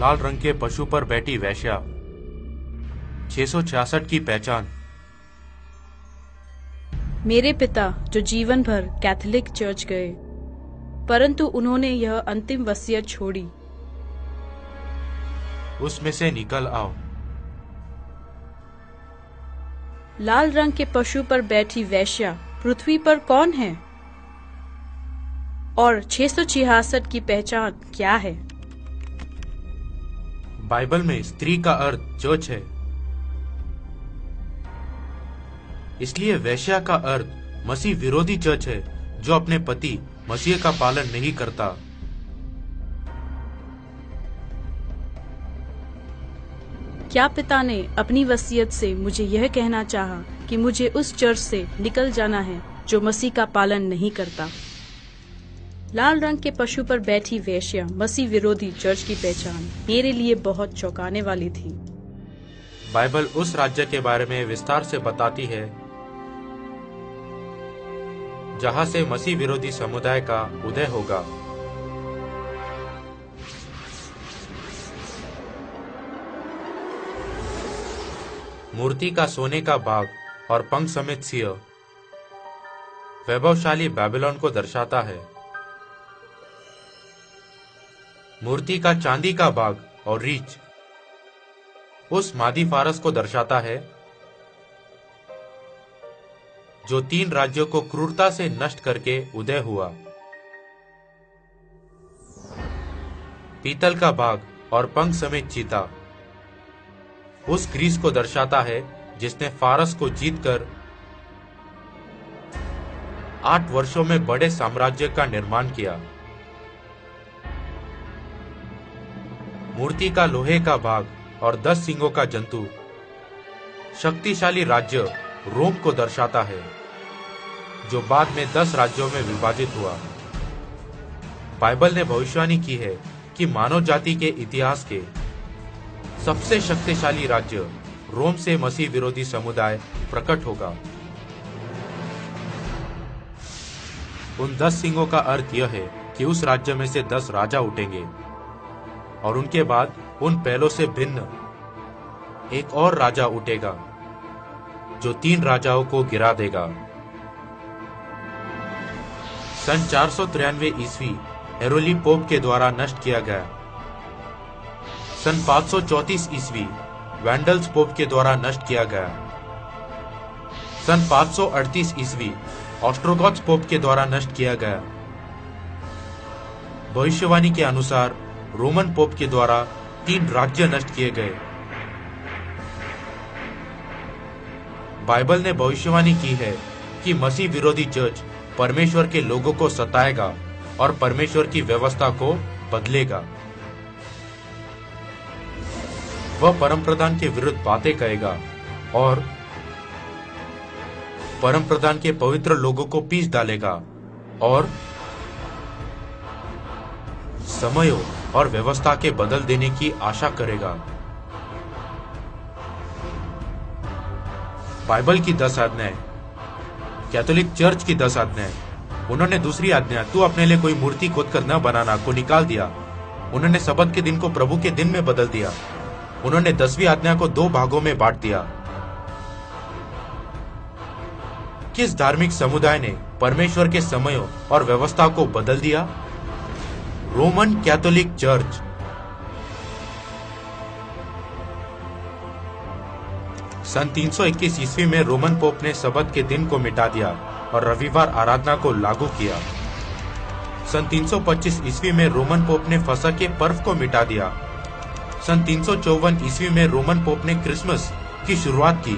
लाल रंग के पशु पर बैठी वेश्या। 666 की पहचान। मेरे पिता जो जीवन भर कैथोलिक चर्च गए, परंतु उन्होंने यह अंतिम वसीयत छोड़ी, उसमें से निकल आओ। लाल रंग के पशु पर बैठी वेश्या पृथ्वी पर कौन है और 666 की पहचान क्या है? बाइबल में स्त्री का अर्थ चर्च है, इसलिए वेश्या का अर्थ मसीह विरोधी चर्च है जो अपने पति मसीह का पालन नहीं करता। क्या पिता ने अपनी वसीयत से मुझे यह कहना चाहा कि मुझे उस चर्च से निकल जाना है जो मसीह का पालन नहीं करता? लाल रंग के पशु पर बैठी वेश्या मसीह विरोधी चर्च की पहचान मेरे लिए बहुत चौंकाने वाली थी। बाइबल उस राज्य के बारे में विस्तार से बताती है जहां से मसीह विरोधी समुदाय का उदय होगा। मूर्ति का सोने का बाग और पंख समेत सिंह वैभवशाली बेबीलोन को दर्शाता है। मूर्ति का चांदी का बाग और रीछ उस मादी फारस को दर्शाता है जो 3 राज्यों को क्रूरता से नष्ट करके उदय हुआ। पीतल का बाग और पंख समेत चीता उस ग्रीस को दर्शाता है जिसने फारस को जीतकर 8 वर्षों में बड़े साम्राज्य का निर्माण किया। मूर्ति का लोहे का भाग और 10 सींगों का जंतु शक्तिशाली राज्य रोम को दर्शाता है जो बाद में 10 राज्यों में विभाजित हुआ। बाइबल ने भविष्यवाणी की है कि मानव जाति के इतिहास के सबसे शक्तिशाली राज्य रोम से मसीह विरोधी समुदाय प्रकट होगा। उन 10 सींगों का अर्थ यह है कि उस राज्य में से 10 राजा उठेंगे और उनके बाद उन पहलों से भिन्न एक और राजा उठेगा जो 3 राजाओं को गिरा देगा। सन 493 ईस्वी हेरोली पोप के द्वारा नष्ट किया गया। सन 534 ईस्वी वैंडल्स पोप के द्वारा नष्ट किया गया। सन 538 ईस्वी ऑस्ट्रोगॉथ्स पोप के द्वारा नष्ट किया गया। भविष्यवाणी के अनुसार रोमन पोप के द्वारा 3 राज्य नष्ट किए गए। बाइबल ने भविष्यवाणी की है कि मसीह विरोधी चर्च परमेश्वर के लोगों को सताएगा और परमेश्वर की व्यवस्था को बदलेगा। वह परमप्रधान के विरुद्ध बातें कहेगा और परमप्रधान के पवित्र लोगों को पीस डालेगा और समयों और व्यवस्था के बदल देने की आशा करेगा। बाइबल की 10 आज्ञाएं, कैथोलिक चर्च की 10 आज्ञाएं। उन्होंने दूसरी आज्ञा तू अपने लिए कोई मूर्ति खोदकर न बनाना को निकाल दिया। उन्होंने सबत के दिन को प्रभु के दिन में बदल दिया। उन्होंने 10वीं आज्ञा को 2 भागों में बांट दिया। किस धार्मिक समुदाय ने परमेश्वर के समयों और व्यवस्था को बदल दिया? Roman Catholic church. सन 321 ईस्वी में रोमन पोप ने सबत के दिन को मिटा दिया और रविवार आराधना को लागू किया। सन 325 ईस्वी में रोमन पोप ने फसह के पर्व को मिटा दिया। सन 354 ईस्वी में रोमन पोप ने क्रिसमस की शुरुआत की।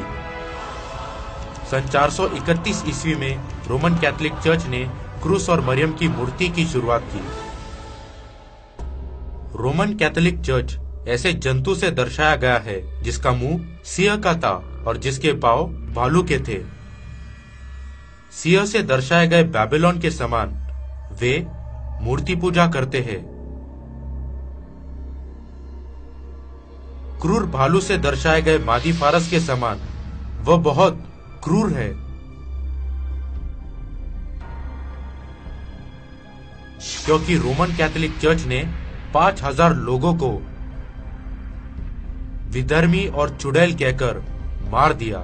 सन 431 ईस्वी में रोमन कैथोलिक चर्च ने क्रूस और मरियम की मूर्ति की शुरुआत की। रोमन कैथोलिक चर्च ऐसे जंतु से दर्शाया गया है जिसका मुंह सिंह का था और जिसके पांव भालू के थे। सिंह से दर्शाए गए बेबीलोन के समान वे मूर्ति पूजा करते हैं। क्रूर भालू से दर्शाए गए मादी फारस के समान वह बहुत क्रूर है। क्योंकि रोमन कैथोलिक चर्च ने 5000 लोगों को विधर्मी और चुड़ैल कहकर मार दिया।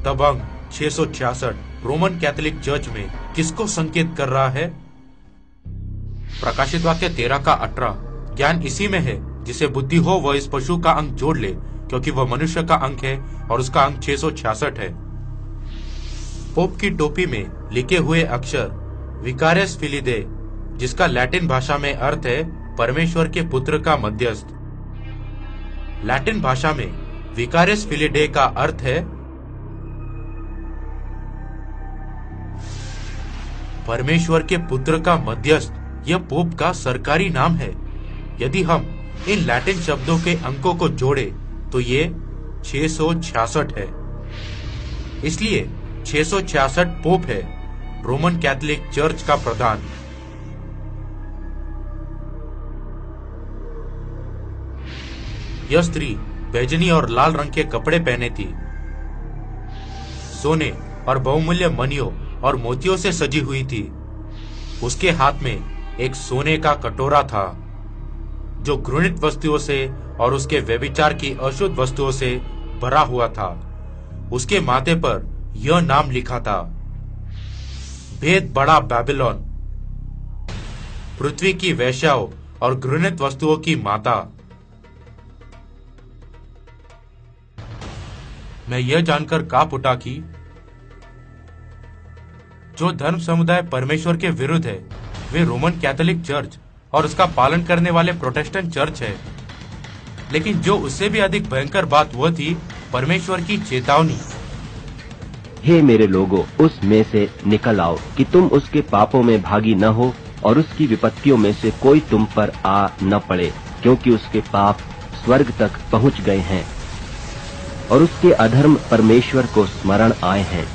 तब अंक 666 रोमन कैथोलिक चर्च में किसको संकेत कर रहा है? प्रकाशित वाक्य 13 का 18 ज्ञान इसी में है जिसे बुद्धि हो वह इस पशु का अंक जोड़ ले, क्योंकि वह मनुष्य का अंक है और उसका अंक 666 है। पोप की टोपी में लिखे हुए अक्षर विकारियस फिलिडे, जिसका लैटिन भाषा में अर्थ है परमेश्वर के पुत्र का मध्यस्थ। लैटिन भाषा में विकारियस फिलिडे का अर्थ है परमेश्वर के पुत्र का मध्यस्थ। यह पोप का सरकारी नाम है। यदि हम इन लैटिन शब्दों के अंकों को जोड़े तो ये 666 है। इसलिए 666 पोप है, रोमन कैथोलिक चर्च का प्रधान। यह स्त्री बैजनी और लाल रंग के कपड़े पहने थी, सोने और बहुमूल्य मणियों और मोतियों से सजी हुई थी। उसके हाथ में एक सोने का कटोरा था जो घृणित वस्तुओं से और उसके व्यभिचार की अशुद्ध वस्तुओं से भरा हुआ था। उसके माथे पर यह नाम लिखा था, भेद बड़ा बेबीलोन, पृथ्वी की वेश्याओं और घृणित वस्तुओं की माता। मैं यह जानकर कांप उठा कि जो धर्म समुदाय परमेश्वर के विरुद्ध है वे रोमन कैथोलिक चर्च और उसका पालन करने वाले प्रोटेस्टेंट चर्च है। लेकिन जो उससे भी अधिक भयंकर बात वह थी परमेश्वर की चेतावनी। हे मेरे लोगों, उस में से निकल आओ कि तुम उसके पापों में भागी न हो और उसकी विपत्तियों में से कोई तुम पर आ न पड़े, क्योंकि उसके पाप स्वर्ग तक पहुंच गए हैं और उसके अधर्म परमेश्वर को स्मरण आए हैं।